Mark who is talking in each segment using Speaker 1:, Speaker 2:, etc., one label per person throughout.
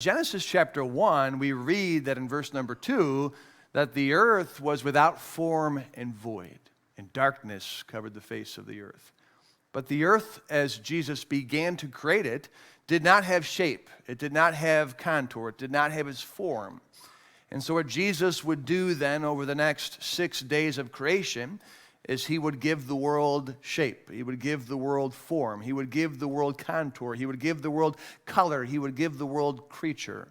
Speaker 1: Genesis chapter 1, we read that in verse number 2, that the earth was without form and void, and darkness covered the face of the earth. But the earth, as Jesus began to create it, did not have shape. It did not have contour. It did not have its form. And so what Jesus would do then over the next 6 days of creation is he would give the world shape. He would give the world form. He would give the world contour. He would give the world color. He would give the world creature.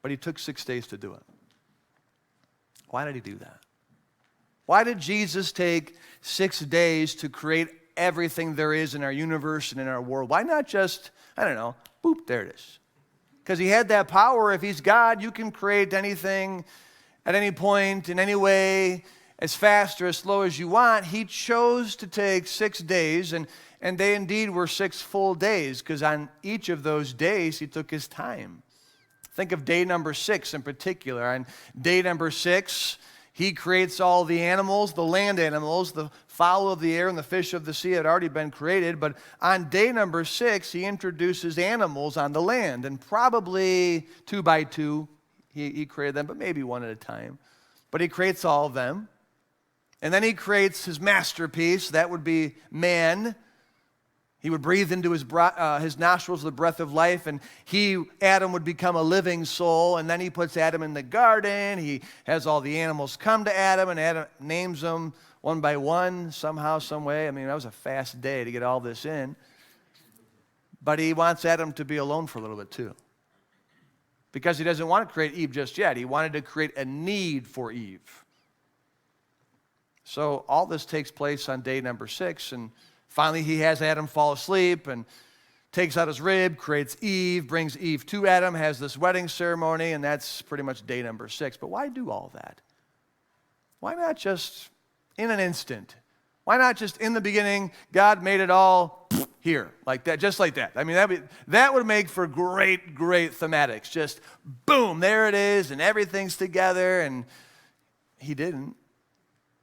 Speaker 1: But he took 6 days to do it. Why did he do that? Why did Jesus take 6 days to create everything there is in our universe and in our world? Why not just, boop, there it is. Because he had that power. If he's God, you can create anything at any point, in any way, as fast or as slow as you want. He chose to take 6 days, and they indeed were 6 full days, because on each of those days, he took his time. Think of day number 6 in particular. On day number 6, he creates all the animals, the land animals, the fowl of the air and the fish of the sea had already been created. But on day number 6, he introduces animals on the land. And probably 2 by 2, he created them, but maybe one at a time. But he creates all of them. And then he creates his masterpiece. That would be man. He would breathe into his nostrils the breath of life, and Adam would become a living soul. And then he puts Adam in the garden. He has all the animals come to Adam, and Adam names them one by one, somehow, some way. That was a fast day to get all this in. But he wants Adam to be alone for a little bit too, because he doesn't want to create Eve just yet. He wanted to create a need for Eve. So all this takes place on day number 6, and finally he has Adam fall asleep and takes out his rib, creates Eve, brings Eve to Adam, has this wedding ceremony, and that's pretty much day number 6. But why do all that? Why not just in an instant? Why not just in the beginning, God made it all here, like that, just like that? That would make for great thematics. Just boom, there it is, and everything's together, and he didn't.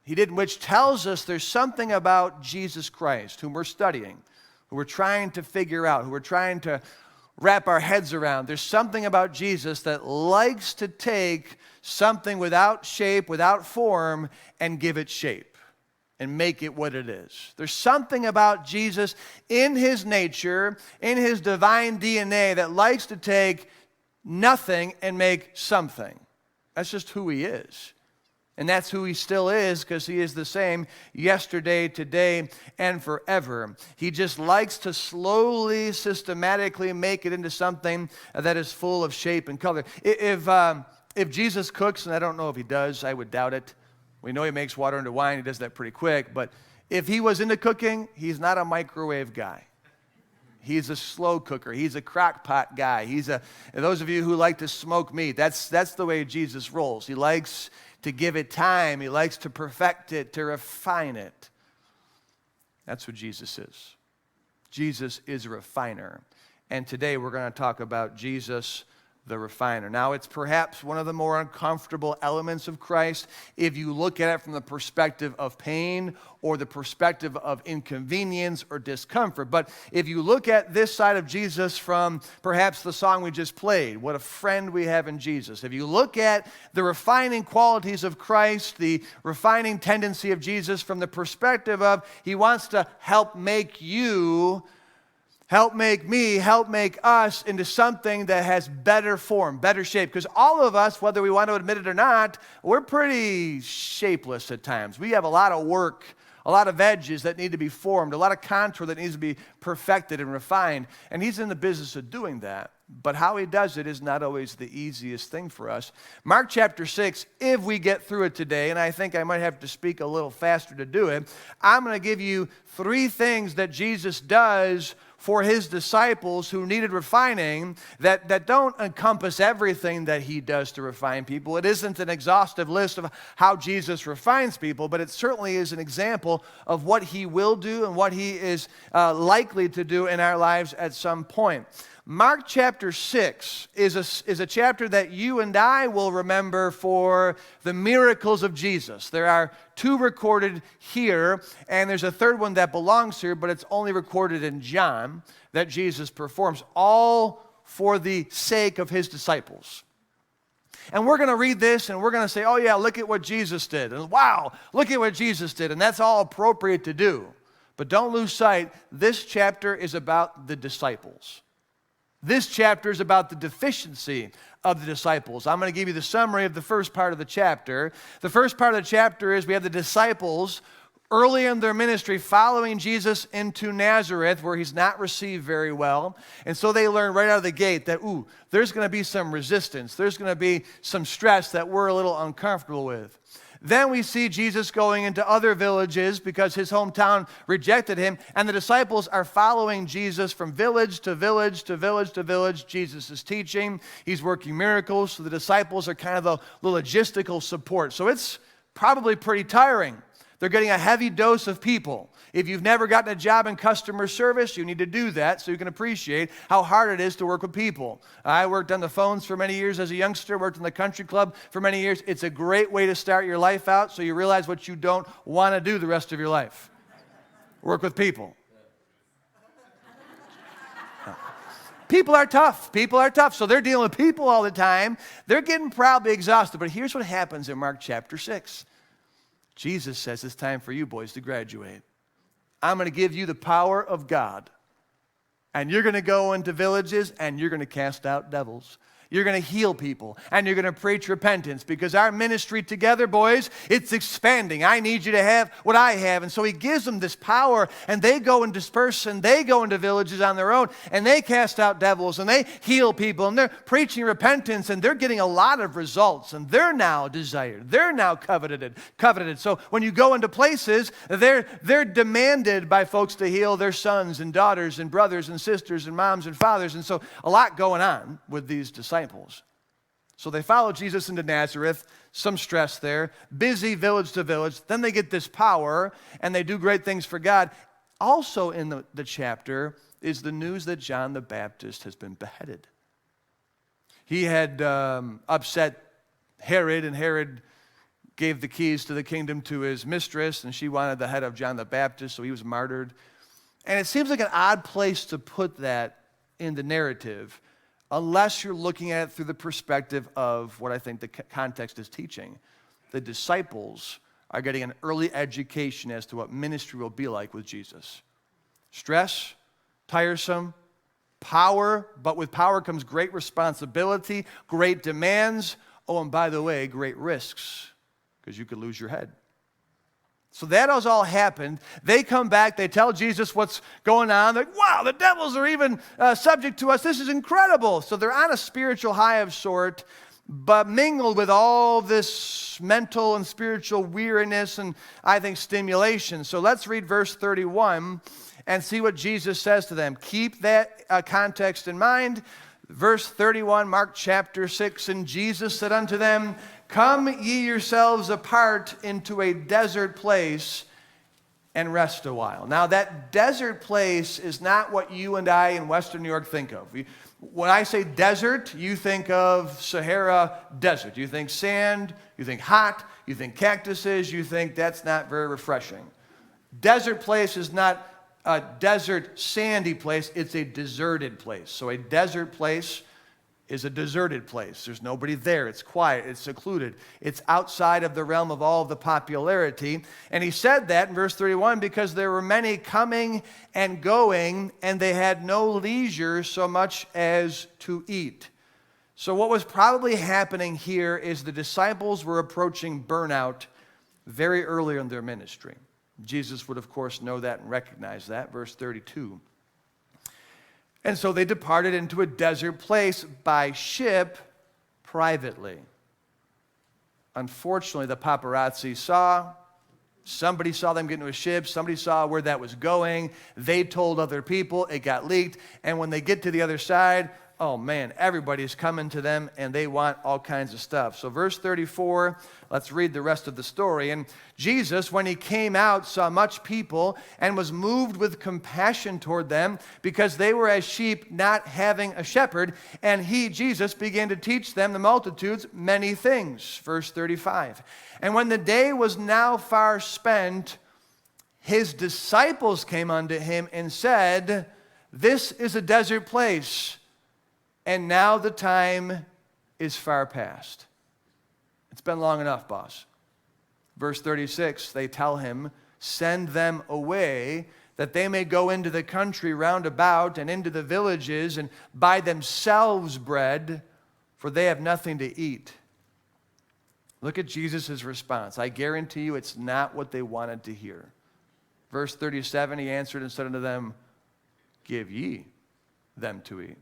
Speaker 1: He didn't, which tells us there's something about Jesus Christ, whom we're studying, who we're trying to figure out, who we're trying to wrap our heads around. There's something about Jesus that likes to take something without shape, without form, and give it shape and make it what it is. There's something about Jesus in his nature, in his divine DNA, that likes to take nothing and make something. That's just who he is. And that's who he still is, because he is the same yesterday, today, and forever. He just likes to slowly, systematically make it into something that is full of shape and color. If Jesus cooks, and I don't know if he does, I would doubt it. We know he makes water into wine. He does that pretty quick. But if he was into cooking, he's not a microwave guy. He's a slow cooker. He's a crock pot guy. Those of you who like to smoke meat, that's the way Jesus rolls. He likes to give it time. He likes to perfect it, to refine it. That's what Jesus is. Jesus is a refiner. And today we're going to talk about Jesus the refiner. Now, it's perhaps one of the more uncomfortable elements of Christ if you look at it from the perspective of pain or the perspective of inconvenience or discomfort. But if you look at this side of Jesus from perhaps the song we just played, what a friend we have in Jesus. If you look at the refining qualities of Christ, the refining tendency of Jesus from the perspective of he wants to help make you, help make me, help make us into something that has better form, better shape. Because all of us, whether we want to admit it or not, we're pretty shapeless at times. We have a lot of work, a lot of edges that need to be formed, a lot of contour that needs to be perfected and refined. And he's in the business of doing that. But how he does it is not always the easiest thing for us. Mark chapter 6, if we get through it today, and I think I might have to speak a little faster to do it, I'm going to give you 3 things that Jesus does for his disciples who needed refining that don't encompass everything that he does to refine people. It isn't an exhaustive list of how Jesus refines people, but it certainly is an example of what he will do and what he is likely to do in our lives at some point. Mark chapter 6 is a chapter that you and I will remember for the miracles of Jesus. There are 2 recorded here, and there's a 3rd one that belongs here, but it's only recorded in John that Jesus performs. All for the sake of his disciples. And we're going to read this and we're going to say, oh yeah, look at what Jesus did. And wow, look at what Jesus did. And that's all appropriate to do. But don't lose sight, this chapter is about the disciples. This chapter is about the deficiency of the disciples. I'm going to give you the summary of the first part of the chapter. The first part of the chapter is we have the disciples early in their ministry following Jesus into Nazareth, where he's not received very well. And so they learn right out of the gate that, there's going to be some resistance. There's going to be some stress that we're a little uncomfortable with. Then we see Jesus going into other villages because his hometown rejected him, and the disciples are following Jesus from village to village to village to village. Jesus is teaching. He's working miracles, so the disciples are kind of the logistical support. So it's probably pretty tiring. They're getting a heavy dose of people. If you've never gotten a job in customer service, you need to do that so you can appreciate how hard it is to work with people. I worked on the phones for many years as a youngster, worked in the country club for many years. It's a great way to start your life out so you realize what you don't want to do the rest of your life. Work with people. People are tough. People are tough. So they're dealing with people all the time. They're getting probably exhausted. But here's what happens in Mark chapter 6. Jesus says it's time for you boys to graduate. I'm going to give you the power of God. And you're going to go into villages and you're going to cast out devils. You're going to heal people and you're going to preach repentance because our ministry together, boys, it's expanding. I need you to have what I have. And so he gives them this power and they go and disperse and they go into villages on their own and they cast out devils and they heal people and they're preaching repentance and they're getting a lot of results and they're now desired. They're now coveted. So when you go into places, they're demanded by folks to heal their sons and daughters and brothers and sisters and moms and fathers. And so a lot going on with these disciples. So they follow Jesus into Nazareth, some stress there, busy village to village. Then they get this power and they do great things for God. Also in the chapter is the news that John the Baptist has been beheaded. He had upset Herod, and Herod gave the keys to the kingdom to his mistress, and she wanted the head of John the Baptist, so he was martyred. And it seems like an odd place to put that in the narrative, unless you're looking at it through the perspective of what I think the context is teaching. The disciples are getting an early education as to what ministry will be like with Jesus. Stress, tiresome, power, but with power comes great responsibility, great demands. Oh, and by the way, great risks, because you could lose your head. So that has all happened. They come back, they tell Jesus what's going on. They're like, wow, the devils are even subject to us. This is incredible. So they're on a spiritual high of sort, but mingled with all this mental and spiritual weariness and, I think, stimulation. So let's read verse 31 and see what Jesus says to them. Keep that context in mind. Verse 31, Mark chapter 6, and Jesus said unto them, come ye yourselves apart into a desert place and rest a while. Now that desert place is not what you and I in Western New York think of. When I say desert, you think of Sahara Desert. You think sand, you think hot, you think cactuses, you think that's not very refreshing. Desert place is not a desert sandy place, it's a deserted place. So a desert place is a deserted place. There's nobody there. It's quiet. It's secluded. It's outside of the realm of all of the popularity. And he said that in verse 31 because there were many coming and going, and they had no leisure so much as to eat. So what was probably happening here is the disciples were approaching burnout very early in their ministry. Jesus would, of course, know that and recognize that. Verse 32. And so they departed into a desert place by ship privately. Unfortunately, the paparazzi somebody saw them get into a ship, somebody saw where that was going, they told other people, it got leaked, and when they get to the other side, oh man, everybody's coming to them and they want all kinds of stuff. So verse 34, let's read the rest of the story. And Jesus, when he came out, saw much people and was moved with compassion toward them because they were as sheep not having a shepherd. And he, Jesus, began to teach them, the multitudes, many things. Verse 35. And when the day was now far spent, his disciples came unto him and said, this is a desert place, and now the time is far past. It's been long enough, boss. Verse 36, they tell him, send them away, that they may go into the country round about and into the villages and buy themselves bread, for they have nothing to eat. Look at Jesus' response. I guarantee you it's not what they wanted to hear. Verse 37, he answered and said unto them, give ye them to eat.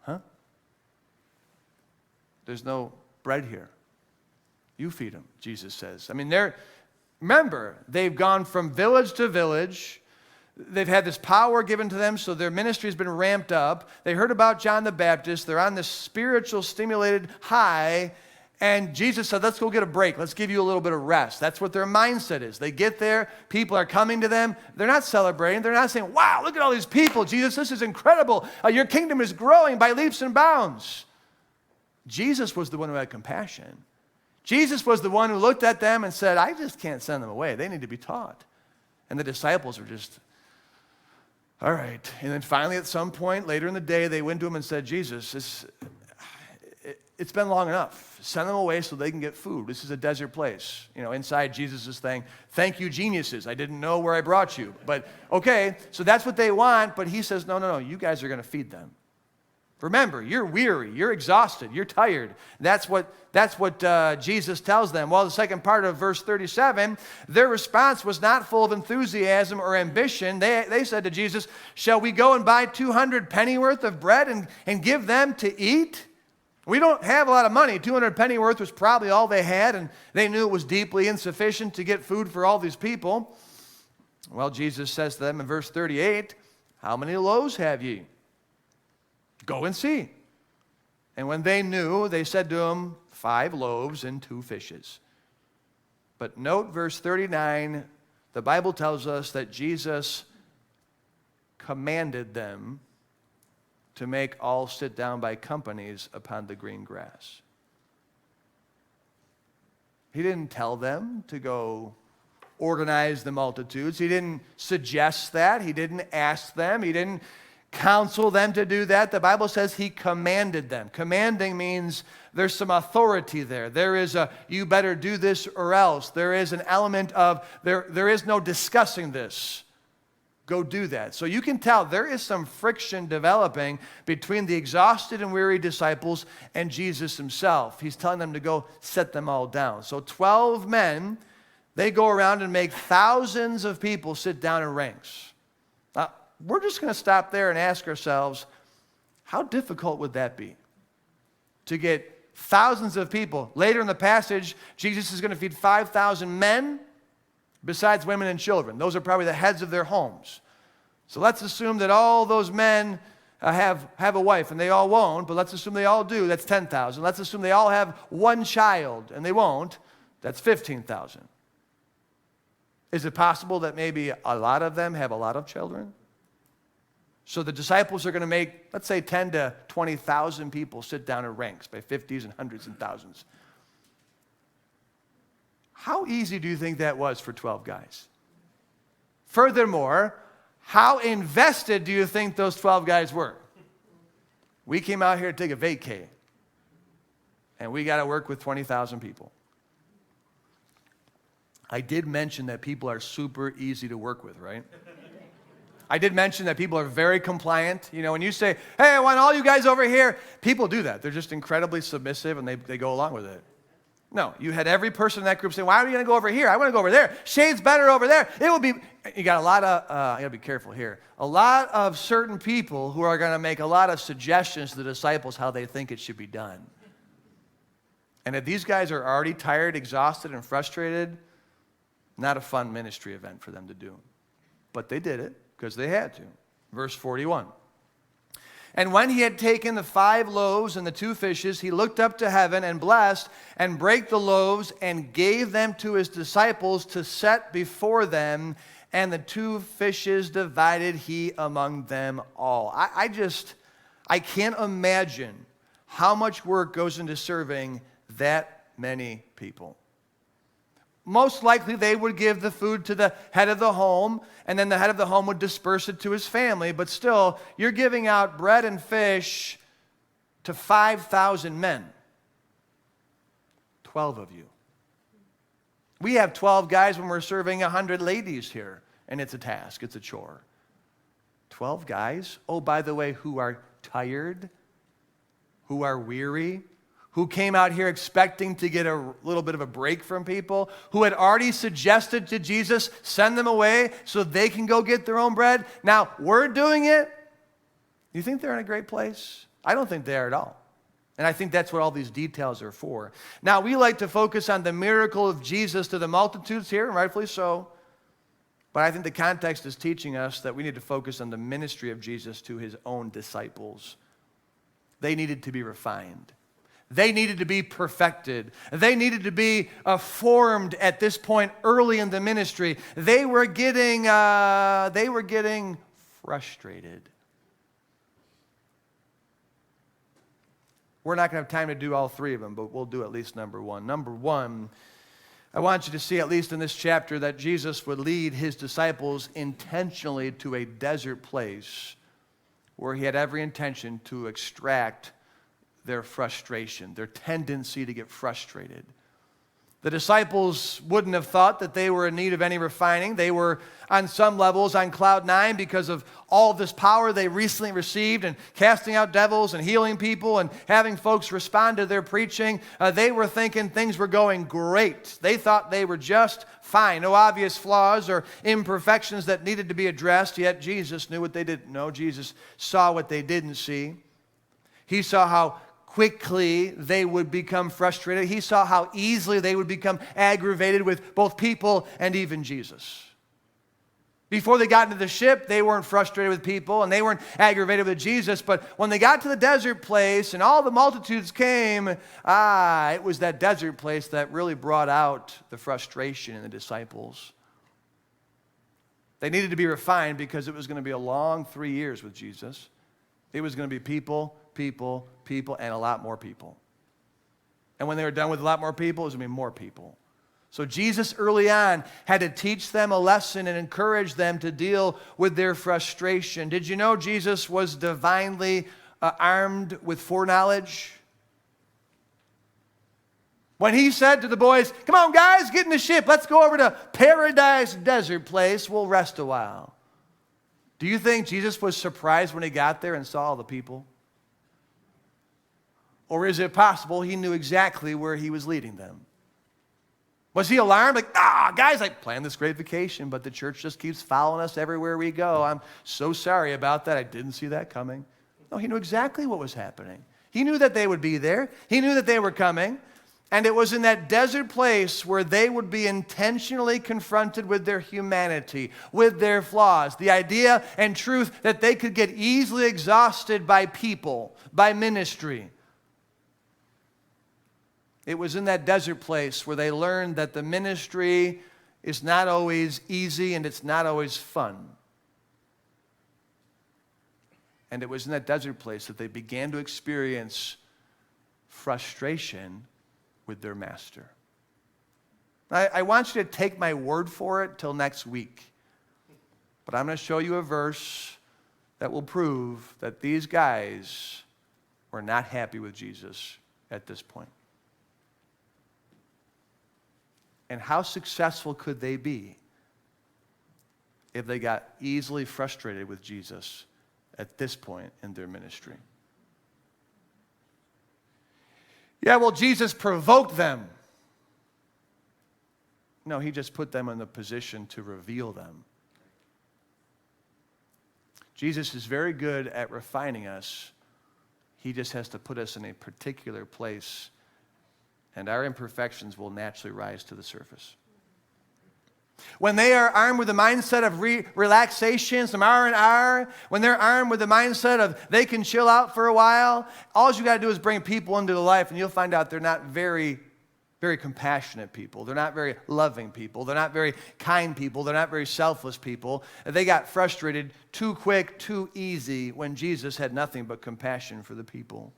Speaker 1: Huh? There's no bread here. You feed them, Jesus says. I mean, remember, they've gone from village to village. They've had this power given to them, so their ministry has been ramped up. They heard about John the Baptist. They're on this spiritual stimulated high, and Jesus said, let's go get a break. Let's give you a little bit of rest. That's what their mindset is. They get there. People are coming to them. They're not celebrating. They're not saying, wow, look at all these people. Jesus, this is incredible. Your kingdom is growing by leaps and bounds. Jesus was the one who had compassion. Jesus was the one who looked at them and said, I just can't send them away. They need to be taught. And the disciples were just, all right. And then finally at some point later in the day, they went to him and said, Jesus, it's been long enough. Send them away so they can get food. This is a desert place. You know, inside Jesus is saying, thank you, geniuses. I didn't know where I brought you. But okay, so that's what they want. But he says, no, you guys are going to feed them. Remember, you're weary, you're exhausted, you're tired. That's what Jesus tells them. Well, the second part of verse 37, their response was not full of enthusiasm or ambition. They said to Jesus, shall we go and buy 200 pennyworth of bread and give them to eat? We don't have a lot of money. 200 pennyworth was probably all they had, and they knew it was deeply insufficient to get food for all these people. Well, Jesus says to them in verse 38, how many loaves have ye? Go and see. And when they knew, they said to him, 5 loaves and 2 fishes. But note verse 39, the Bible tells us that Jesus commanded them to make all sit down by companies upon the green grass. He didn't tell them to go organize the multitudes. He didn't suggest that. He didn't ask them. He didn't counsel them to do that. The Bible says he commanded them. Commanding means there's some authority there. There is a, you better do this or else. There is an element of, there is no discussing this. Go do that. So you can tell there is some friction developing between the exhausted and weary disciples and Jesus himself. He's telling them to go set them all down. So 12 men, they go around and make thousands of people sit down in ranks. Now, we're just going to stop there and ask ourselves, how difficult would that be? To get thousands of people. Later in the passage, Jesus is going to feed 5,000 men besides women and children. Those are probably the heads of their homes. So let's assume that all those men have a wife, and they all won't, but let's assume they all do. That's 10,000. Let's assume they all have one child, and they won't. That's 15,000. Is it possible that maybe a lot of them have a lot of children? So the disciples are going to make, let's say, 10 to 20,000 people sit down in ranks by 50s and hundreds and thousands. How easy do you think that was for 12 guys? Furthermore, how invested do you think those 12 guys were? We came out here to take a vacay, and we got to work with 20,000 people. I did mention that people are super easy to work with, right? I did mention that people are very compliant. You know, when you say, hey, I want all you guys over here, people do that. They're just incredibly submissive, and they go along with it. No, you had every person in that group say, why are you going to go over here? I want to go over there. Shade's better over there. It will be, you got a lot of, I got to be careful here, a lot of certain people who are going to make a lot of suggestions to the disciples how they think it should be done. And if these guys are already tired, exhausted, and frustrated, not a fun ministry event for them to do. But they did it because they had to. Verse 41. And when he had taken the 5 loaves and the 2 fishes, he looked up to heaven and blessed and brake the loaves and gave them to his disciples to set before them. And the 2 fishes divided he among them all. I can't imagine how much work goes into serving that many people. most likely they would give the food to the head of the home, and then the head of the home would disperse it to his family. But still, you're giving out bread and fish to 5,000 men. 12 of you. We have 12 guys when we're serving 100 ladies here, and it's a task, it's a chore. 12 guys, oh, by the way, who are tired, who are weary, who came out here expecting to get a little bit of a break from people, who had already suggested to Jesus, send them away so they can go get their own bread. Now, we're doing it. You think they're in a great place? I don't think they are at all. And I think that's what all these details are for. Now, we like to focus on the miracle of Jesus to the multitudes here, and rightfully so. But I think the context is teaching us that we need to focus on the ministry of Jesus to his own disciples. They needed to be refined. They needed to be perfected. They needed to be formed at this point early in the ministry. They were getting frustrated. We're not going to have time to do all three of them, but we'll do at least number one. Number one, I want you to see, at least in this chapter, that Jesus would lead his disciples intentionally to a desert place where he had every intention to extract their frustration, their tendency to get frustrated. The disciples wouldn't have thought that they were in need of any refining. They were on some levels on cloud nine because of all of this power they recently received and casting out devils and healing people and having folks respond to their preaching. They were thinking things were going great. They thought they were just fine. No obvious flaws or imperfections that needed to be addressed, yet Jesus knew what they didn't know. Jesus saw what they didn't see. He saw how quickly they would become frustrated. He saw how easily they would become aggravated with both people and even Jesus. Before they got into the ship, they weren't frustrated with people and they weren't aggravated with Jesus. But when they got to the desert place and all the multitudes came, it was that desert place that really brought out the frustration in the disciples. They needed to be refined because it was going to be a long 3 years with Jesus. It was going to be people, and a lot more people. And when they were done with a lot more people, it was going to be more people. So Jesus early on had to teach them a lesson and encourage them to deal with their frustration. Did you know Jesus was divinely armed with foreknowledge? When he said to the boys, come on guys, get in the ship. Let's go over to Paradise Desert Place. We'll rest a while. Do you think Jesus was surprised when he got there and saw all the people? Or is it possible he knew exactly where he was leading them? Was he alarmed? Like, guys, I planned this great vacation, but the church just keeps following us everywhere we go. I'm so sorry about that. I didn't see that coming. No, he knew exactly what was happening. He knew that they would be there. He knew that they were coming. And it was in that desert place where they would be intentionally confronted with their humanity, with their flaws, the idea and truth that they could get easily exhausted by people, by ministry. It was in that desert place where they learned that the ministry is not always easy and it's not always fun. And it was in that desert place that they began to experience frustration with their master. I want you to take my word for it till next week. But I'm going to show you a verse that will prove that these guys were not happy with Jesus at this point. And how successful could they be if they got easily frustrated with Jesus at this point in their ministry? Yeah, well, Jesus provoked them. No, he just put them in the position to reveal them. Jesus is very good at refining us. He just has to put us in a particular place, and our imperfections will naturally rise to the surface. When they are armed with the mindset of relaxation, some R&R, when they're armed with the mindset of they can chill out for a while, all you got to do is bring people into the life, and you'll find out they're not very, very compassionate people. They're not very loving people. They're not very kind people. They're not very selfless people. They got frustrated too quick, too easy when Jesus had nothing but compassion for the people.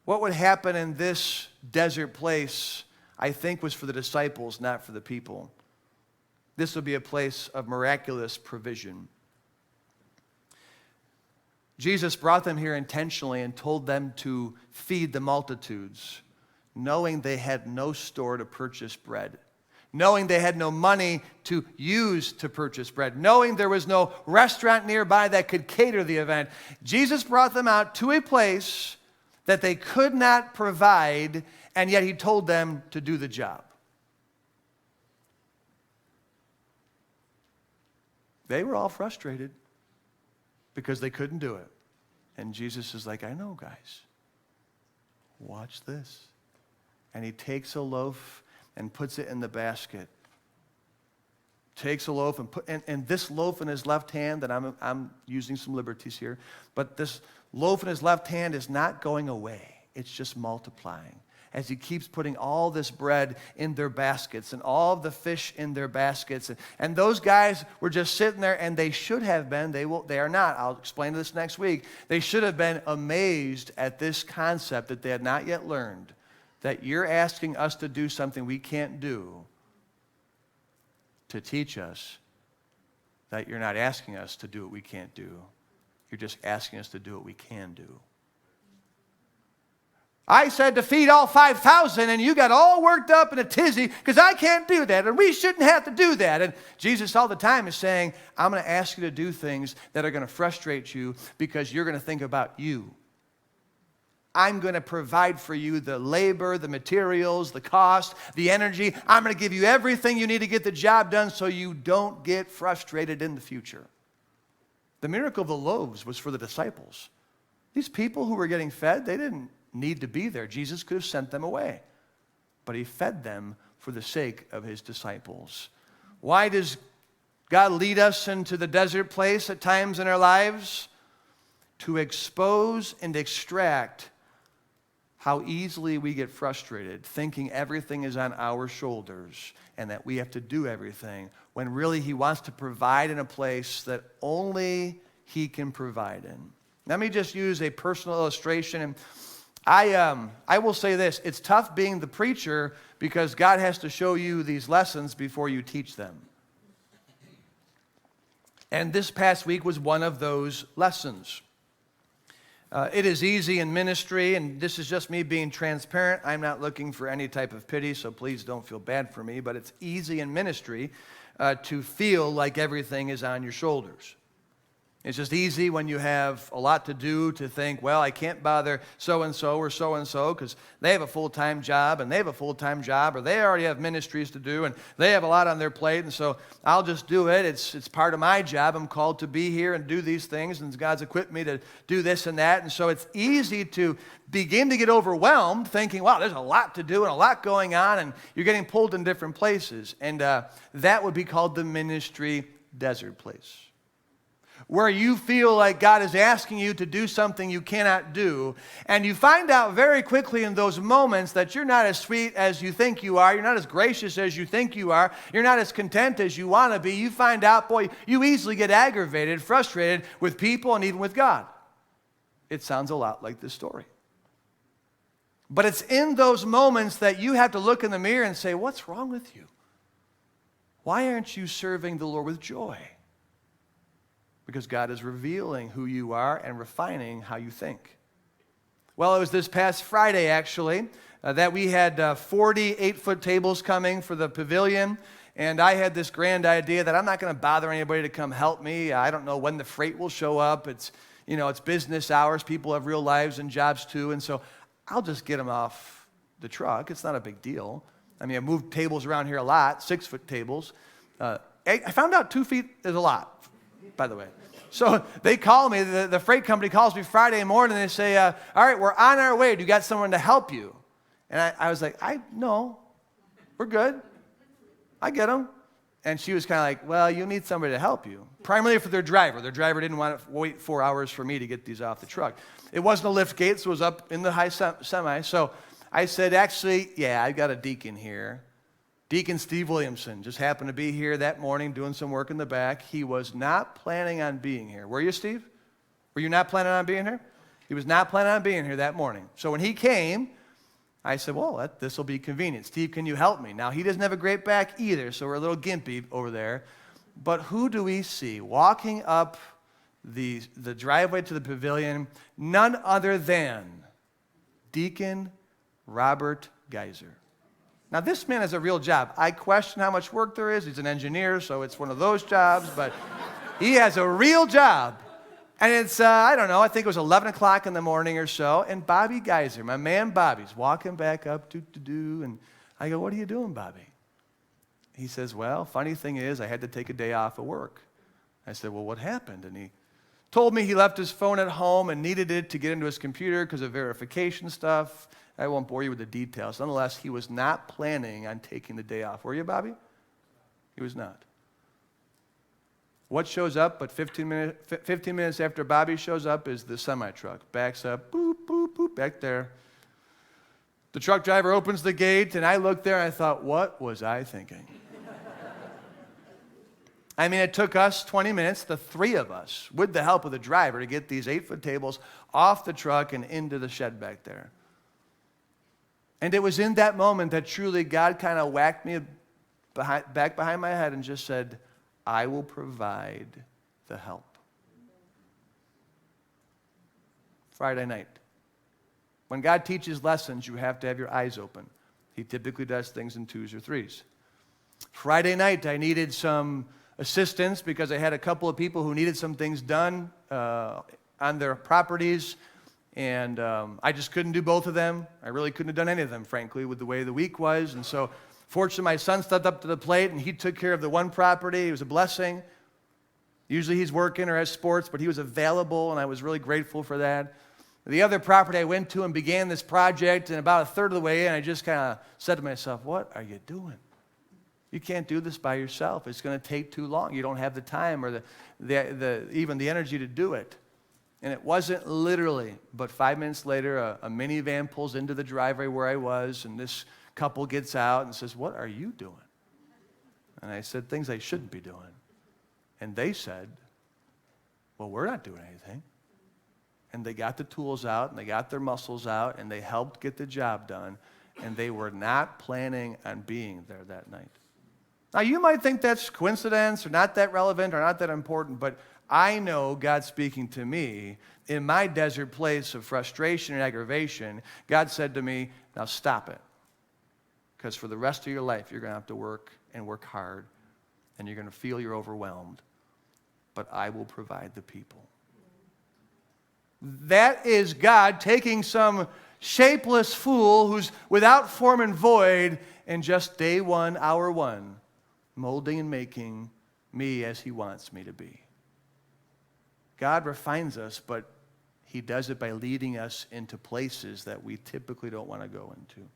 Speaker 1: What would happen in this desert place I think was for the disciples, not for the people. This would be a place of miraculous provision. Jesus brought them here intentionally and told them to feed the multitudes, knowing they had no store to purchase bread, knowing they had no money to use to purchase bread, knowing there was no restaurant nearby that could cater the event. Jesus brought them out to a place that they could not provide, and yet he told them to do the job. They were all frustrated because they couldn't do it. And Jesus is like, I know, guys. Watch this. And he takes a loaf and puts it in the basket. Takes a loaf and this loaf in his left hand, and I'm using some liberties here, but this loaf in his left hand is not going away. It's just multiplying as he keeps putting all this bread in their baskets and all of the fish in their baskets. And those guys were just sitting there, and they should have been, they are not, I'll explain this next week, they should have been amazed at this concept that they had not yet learned, that you're asking us to do something we can't do to teach us that you're not asking us to do what we can't do. You're just asking us to do what we can do. I said to feed all 5,000, and you got all worked up in a tizzy because I can't do that, and we shouldn't have to do that. And Jesus all the time is saying, I'm going to ask you to do things that are going to frustrate you because you're going to think about you. I'm going to provide for you the labor, the materials, the cost, the energy. I'm going to give you everything you need to get the job done so you don't get frustrated in the future. The miracle of the loaves was for the disciples. These people who were getting fed, they didn't need to be there. Jesus could have sent them away, but he fed them for the sake of his disciples. Why does God lead us into the desert place at times in our lives? To expose and extract how easily we get frustrated, thinking everything is on our shoulders and that we have to do everything, when really he wants to provide in a place that only he can provide in. Let me just use a personal illustration. And I will say this, it's tough being the preacher because God has to show you these lessons before you teach them. And this past week was one of those lessons. It is easy in ministry, and this is just me being transparent. I'm not looking for any type of pity, so please don't feel bad for me, but it's easy in ministry to feel like everything is on your shoulders. It's just easy when you have a lot to do to think, well, I can't bother so-and-so or so-and-so because they have a full-time job and they have a full-time job, or they already have ministries to do and they have a lot on their plate, and so I'll just do it. It's part of my job. I'm called to be here and do these things, and God's equipped me to do this and that, and so it's easy to begin to get overwhelmed thinking, wow, there's a lot to do and a lot going on, and you're getting pulled in different places, and that would be called the ministry desert place, where you feel like God is asking you to do something you cannot do, and you find out very quickly in those moments that you're not as sweet as you think you are, you're not as gracious as you think you are, you're not as content as you want to be. You find out, boy, you easily get aggravated, frustrated with people and even with God. It sounds a lot like this story. But it's in those moments that you have to look in the mirror and say, what's wrong with you? Why aren't you serving the Lord with joy? Because God is revealing who you are and refining how you think. Well, it was this past Friday, actually, that we had 40 8-foot tables coming for the pavilion, and I had this grand idea that I'm not going to bother anybody to come help me. I don't know when the freight will show up. It's business hours. People have real lives and jobs too, and so I'll just get them off the truck. It's not a big deal. I mean, I moved tables around here a lot, 6-foot tables. I found out 2 feet is a lot, by the way. So they call me, the freight company calls me Friday morning, and they say, all right, we're on our way. Do you got someone to help you? And I was like, no, we're good. I get them. And she was kind of like, well, you need somebody to help you. Primarily for their driver. Their driver didn't want to wait 4 hours for me to get these off the truck. It wasn't a lift gate, so it was up in the high semi. So I said, actually, yeah, I've got a deacon here. Deacon Steve Williamson just happened to be here that morning doing some work in the back. He was not planning on being here. Were you, Steve? Were you not planning on being here? He was not planning on being here that morning. So when he came, I said, well, this will be convenient. Steve, can you help me? Now, he doesn't have a great back either, so we're a little gimpy over there. But who do we see walking up the driveway to the pavilion? None other than Deacon Robert Geiser. Now, this man has a real job. I question how much work there is. He's an engineer, so it's one of those jobs, but he has a real job. And it's, I don't know, I think it was 11 o'clock in the morning or so, and Bobby Geiser, my man Bobby's walking back up, and I go, what are you doing, Bobby? He says, well, funny thing is, I had to take a day off of work. I said, well, what happened? And he told me he left his phone at home and needed it to get into his computer because of verification stuff. I won't bore you with the details. Nonetheless, he was not planning on taking the day off. Were you, Bobby? He was not. What shows up but 15 minutes after Bobby shows up is the semi-truck. Backs up, boop, boop, boop, back there. The truck driver opens the gate, and I looked there and I thought, what was I thinking? I mean, it took us 20 minutes, the three of us, with the help of the driver, to get these 8-foot tables off the truck and into the shed back there. And it was in that moment that truly God kind of whacked me back behind my head and just said, I will provide the help. Friday night. When God teaches lessons, you have to have your eyes open. He typically does things in 2s or 3s. Friday night, I needed some assistance because I had a couple of people who needed some things done on their properties, and I just couldn't do both of them. I really couldn't have done any of them, frankly, with the way the week was, and so fortunately, my son stepped up to the plate, and he took care of the one property. It was a blessing. Usually he's working or has sports, but he was available, and I was really grateful for that. The other property I went to and began this project, and about a third of the way in, I just kind of said to myself, what are you doing? You can't do this by yourself. It's going to take too long. You don't have the time or even the energy to do it. And it wasn't literally, but 5 minutes later, a minivan pulls into the driveway where I was, and this couple gets out and says, what are you doing? And I said, things I shouldn't be doing. And they said, well, we're not doing anything. And they got the tools out, and they got their muscles out, and they helped get the job done, and they were not planning on being there that night. Now, you might think that's coincidence or not that relevant or not that important, but I know God's speaking to me in my desert place of frustration and aggravation. God said to me, now stop it. Because for the rest of your life, you're going to have to work and work hard, and you're going to feel you're overwhelmed. But I will provide the people. That is God taking some shapeless fool who's without form and void, and just day one, hour one, molding and making me as he wants me to be. God refines us, but he does it by leading us into places that we typically don't want to go into.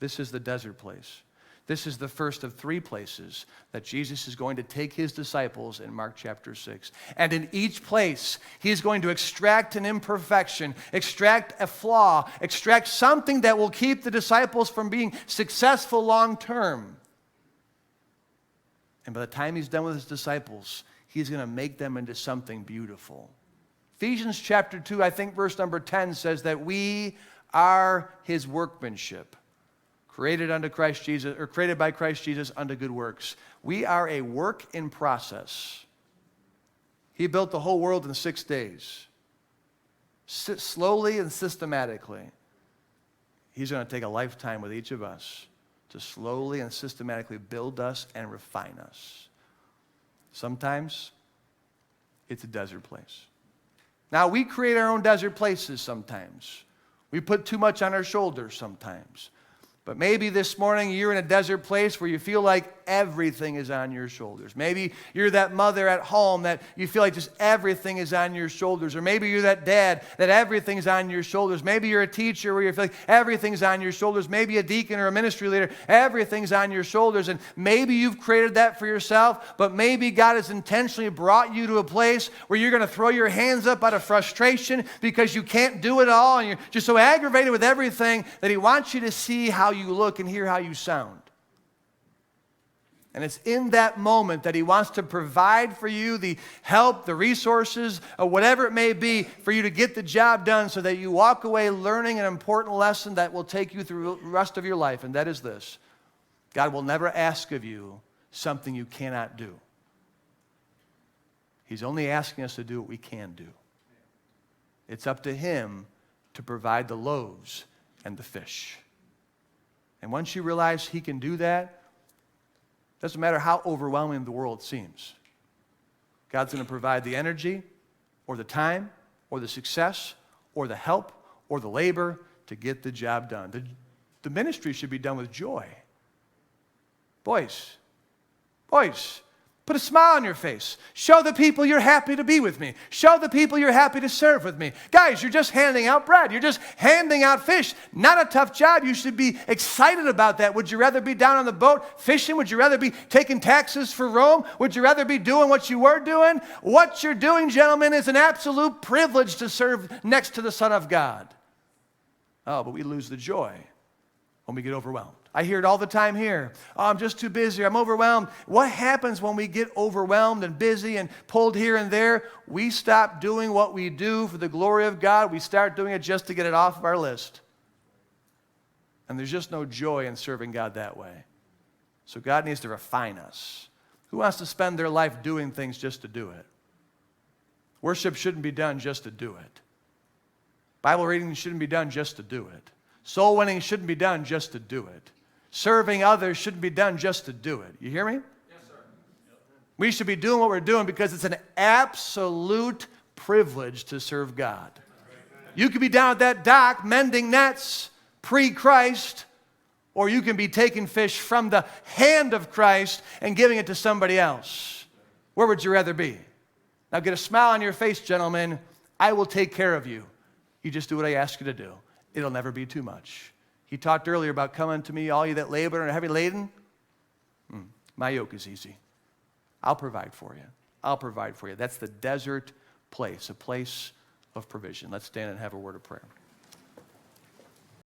Speaker 1: This is the desert place. This is the first of 3 places that Jesus is going to take his disciples in Mark chapter 6. And in each place, he is going to extract an imperfection, extract a flaw, extract something that will keep the disciples from being successful long term. And by the time he's done with his disciples, he's going to make them into something beautiful. Ephesians chapter 2, I think verse number 10 says that we are his workmanship, created unto Christ Jesus, or created by Christ Jesus unto good works. We are a work in process. He built the whole world in 6 days. Slowly and systematically. He's going to take a lifetime with each of us to slowly and systematically build us and refine us. Sometimes it's a desert place. Now, we create our own desert places sometimes. We put too much on our shoulders sometimes. But maybe this morning you're in a desert place where you feel like everything is on your shoulders. Maybe you're that mother at home that you feel like just everything is on your shoulders. Or maybe you're that dad that everything's on your shoulders. Maybe you're a teacher where you feel like everything's on your shoulders. Maybe a deacon or a ministry leader, everything's on your shoulders. And maybe you've created that for yourself, but maybe God has intentionally brought you to a place where you're going to throw your hands up out of frustration because you can't do it all and you're just so aggravated with everything that he wants you to see how you look and hear how you sound. And it's in that moment that he wants to provide for you the help, the resources, or whatever it may be for you to get the job done so that you walk away learning an important lesson that will take you through the rest of your life. And that is this: God will never ask of you something you cannot do. He's only asking us to do what we can do. It's up to him to provide the loaves and the fish. And once you realize he can do that, doesn't matter how overwhelming the world seems. God's going to provide the energy or the time or the success or the help or the labor to get the job done. The ministry should be done with joy. Boys, put a smile on your face. Show the people you're happy to be with me. Show the people you're happy to serve with me. Guys, you're just handing out bread. You're just handing out fish. Not a tough job. You should be excited about that. Would you rather be down on the boat fishing? Would you rather be taking taxes for Rome? Would you rather be doing what you were doing? What you're doing, gentlemen, is an absolute privilege to serve next to the Son of God. Oh, but we lose the joy when we get overwhelmed. I hear it all the time here. Oh, I'm just too busy. I'm overwhelmed. What happens when we get overwhelmed and busy and pulled here and there? We stop doing what we do for the glory of God. We start doing it just to get it off of our list. And there's just no joy in serving God that way. So God needs to refine us. Who wants to spend their life doing things just to do it? Worship shouldn't be done just to do it. Bible reading shouldn't be done just to do it. Soul winning shouldn't be done just to do it. Serving others shouldn't be done just to do it. You hear me?
Speaker 2: Yes, sir.
Speaker 1: We should be doing what we're doing because it's an absolute privilege to serve God. You could be down at that dock mending nets pre-Christ, or you can be taking fish from the hand of Christ and giving it to somebody else. Where would you rather be? Now get a smile on your face, gentlemen. I will take care of you. You just do what I ask you to do. It'll never be too much. He talked earlier about coming to me, all you that labor and are heavy laden. My yoke is easy. I'll provide for you. I'll provide for you. That's the desert place, a place of provision. Let's stand and have a word of prayer.